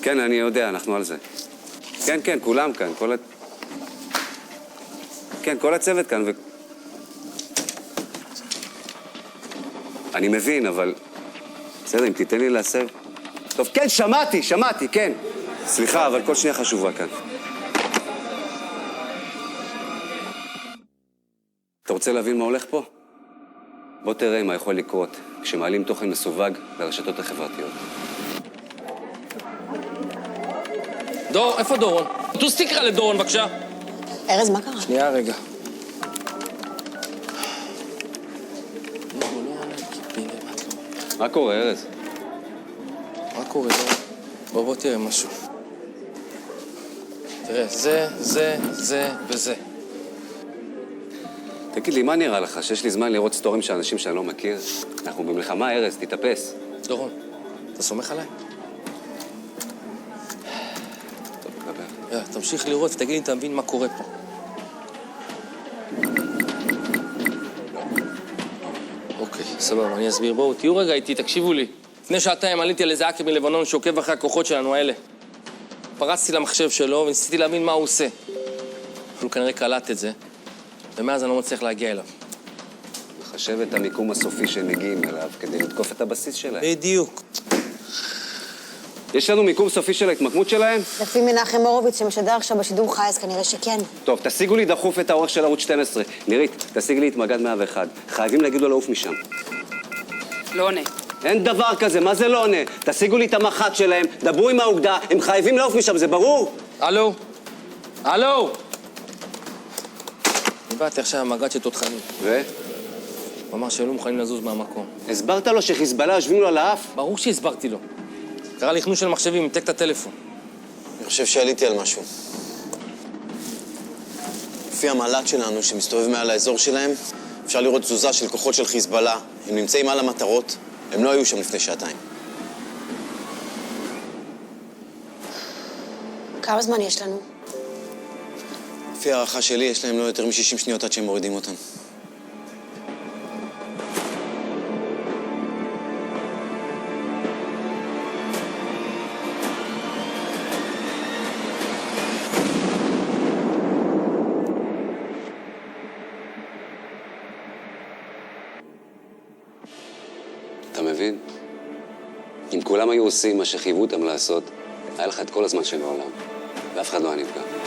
כן, אני יודע, אנחנו על זה. כן, כן, כולם כאן, כן, כל הצוות כאן אני מבין, אבל... בסדר, אם תיתן לי להסב... טוב, כן, שמעתי, כן. סליחה, אבל כל שנייה חשובה כאן. אתה רוצה להבין מה הולך פה? בוא תראה מה יכול לקרות כשמעלים תוכן מסווג לרשתות החברתיות. דור, איפה דורון? תוס תקרא לדורון, בבקשה. ארז, מה קרה? שנייה, רגע. מה קורה, ארז? מה קורה, דור? בוא תראה משהו. תראה, זה וזה. תגיד לי, מה נראה לך? שיש לי זמן לראות סטורים של אנשים שאני לא מכיר? אנחנו במלחמה, ארז, תתאפס. דורון, אתה סומך עליי? טוב, נדבר. יאללה, תמשיך לראות ותגיד לי, אתה מבין מה קורה פה. אוקיי, סבבה, אני אסביר. בואו, תהיו רגע איתי, תקשיבו לי. לפני שעתיים עליתי על איזה האקר מלבנון שעוקב אחרי הכוחות שלנו האלה. פרצתי למחשב שלו וניסיתי להבין מה הוא עושה. הוא כנראה קלט את זה, ומאז אני לא מצליח להגיע אליו. לחשב את המיקום הסופי שהם מגיעים אליו כדי לתקוף את הבסיס שלהם. בדיוק. יש לנו מיקום סופי של ההתמקמות שלהם? לפי מנחם הורוביץ שמשדר עכשיו בשידור חי, אז כנראה שכן. טוב, תשיגו לי דחוף את העורך של ערוץ 12. נירית, תשיג לי את מג"ד 101. חייבים להגיד לו לעוף משם. לא עונה. אין דבר כזה, מה זה לא עונה? תשיגו לי את המח"ט שלהם, דברו עם האוגדה, הם חייבים לעוף משם, זה ברור? הלו? הלו? דיברתי עכשיו עם מג"ד של תותחנים. ו? הוא אמר שהם לא מוכנים לזוז מהמקום. הסברת לו שחיזבאללה יושבים לו על האף? ברור שהסברתי לו. קרא לי חנוש של מחשבים, מתק את הטלפון. אני חושב שעליתי על משהו. לפי המל"ט שלנו, שמסתובב מעל האזור שלהם, אפשר לראות תזוזה של כוחות של חיזבאללה. הם נמצאים על המטרות, הם לא היו שם לפני שעתיים. כמה זמן יש לנו? לפי הערכה שלי, יש להם לא יותר מ-60 שניות עד שהם מורידים אותם. אתה מבין? אם כולם היו עושים מה שחייבו אותם לעשות, היה לך את כל הזמן שבעולם, ואף אחד לא היה נפגע.